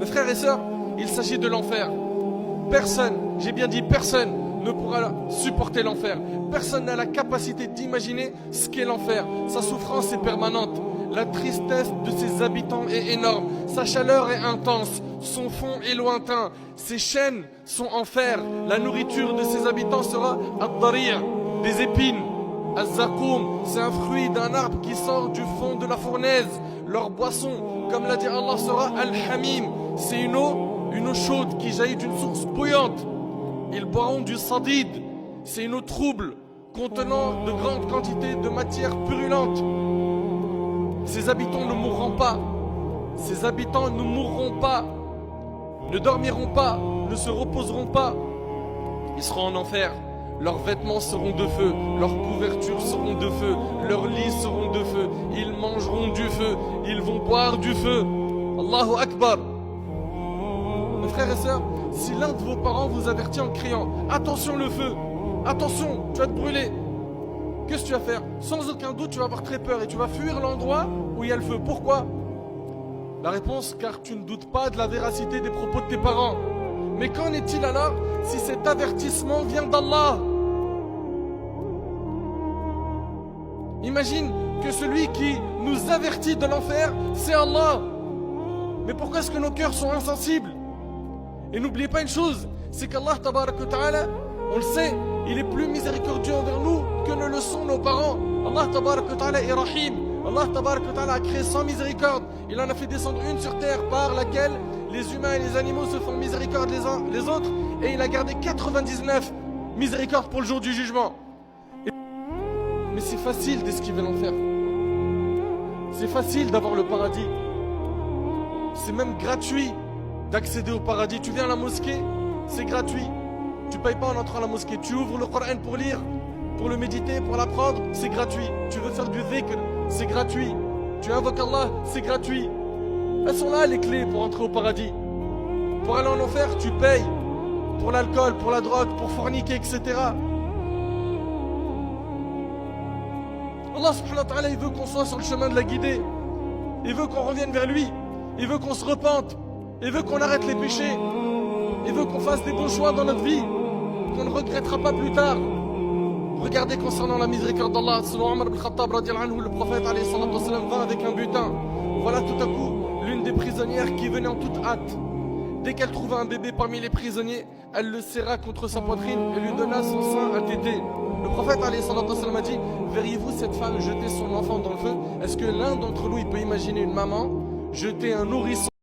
Mes frères et sœurs, il s'agit de l'enfer. Personne, j'ai bien dit personne, ne pourra supporter l'enfer. Personne n'a la capacité d'imaginer ce qu'est l'enfer. Sa souffrance est permanente. La tristesse de ses habitants est énorme. Sa chaleur est intense. Son fond est lointain. Ses chaînes sont en fer. La nourriture de ses habitants sera ad-dari', des épines. Az-zaqoum, c'est un fruit d'un arbre qui sort du fond de la fournaise. Leur boisson, comme l'a dit Allah, sera al-hamim. C'est une eau chaude qui jaillit d'une source bouillante. Ils boiront du sadid. C'est une eau trouble contenant de grandes quantités de matière purulente. Ses habitants ne mourront pas. Ses habitants ne mourront pas, ne dormiront pas, ne se reposeront pas. Ils seront en enfer. Leurs vêtements seront de feu, leurs couvertures seront de feu, leurs lits seront de feu. Ils mangeront du feu, ils vont boire du feu. Allahu Akbar. Mes frères et sœurs, si l'un de vos parents vous avertit en criant « Attention le feu, attention, tu vas te brûler », qu'est-ce que tu vas faire? Sans aucun doute, tu vas avoir très peur et tu vas fuir l'endroit où il y a le feu. Pourquoi? La réponse, car tu ne doutes pas de la véracité des propos de tes parents. Mais qu'en est-il alors si cet avertissement vient d'Allah? Imagine que celui qui nous avertit de l'enfer, c'est Allah. Mais pourquoi est-ce que nos cœurs sont insensibles? Et n'oubliez pas une chose, c'est qu'Allah, tabarak wa ta'ala, on le sait, il est plus miséricordieux envers nous que ne le sont nos parents. Allah, tabarak wa ta'ala, est rahim. Allah, tabarak wa ta'ala, a créé sans miséricorde. Il en a fait descendre une sur terre par laquelle les humains et les animaux se font miséricorde les uns les autres. Et il a gardé 99 miséricordes pour le jour du jugement. Mais c'est facile d'esquiver l'enfer. C'est facile d'avoir le paradis. C'est même gratuit d'accéder au paradis. Tu viens à la mosquée, c'est gratuit. Tu payes pas en entrant à la mosquée. Tu ouvres le Coran pour lire, pour le méditer, pour l'apprendre, c'est gratuit. Tu veux faire du dhikr, c'est gratuit. Tu invoques Allah, c'est gratuit. Elles sont là les clés pour entrer au paradis. Pour aller en enfer, tu payes. Pour l'alcool, pour la drogue, pour forniquer, etc. Allah subhanahu wa ta'ala, il veut qu'on soit sur le chemin de la guidée. Il veut qu'on revienne vers lui. Il veut qu'on se repente. Il veut qu'on arrête les péchés. Il veut qu'on fasse des bons choix dans notre vie, qu'on ne regrettera pas plus tard. Regardez concernant la miséricorde d'Allah, selon Omar ibn Khattab radiallahu anhu, le prophète alayhi salatu wassalam vint avec un butin. Voilà tout à coup l'une des prisonnières qui venait en toute hâte. Dès qu'elle trouva un bébé parmi les prisonniers, elle le serra contre sa poitrine et lui donna son sein à téter. Le prophète alayhi salatu wassalam a dit: verriez-vous cette femme jeter son enfant dans le feu? Est-ce que l'un d'entre nous il peut imaginer une maman jeter un nourrisson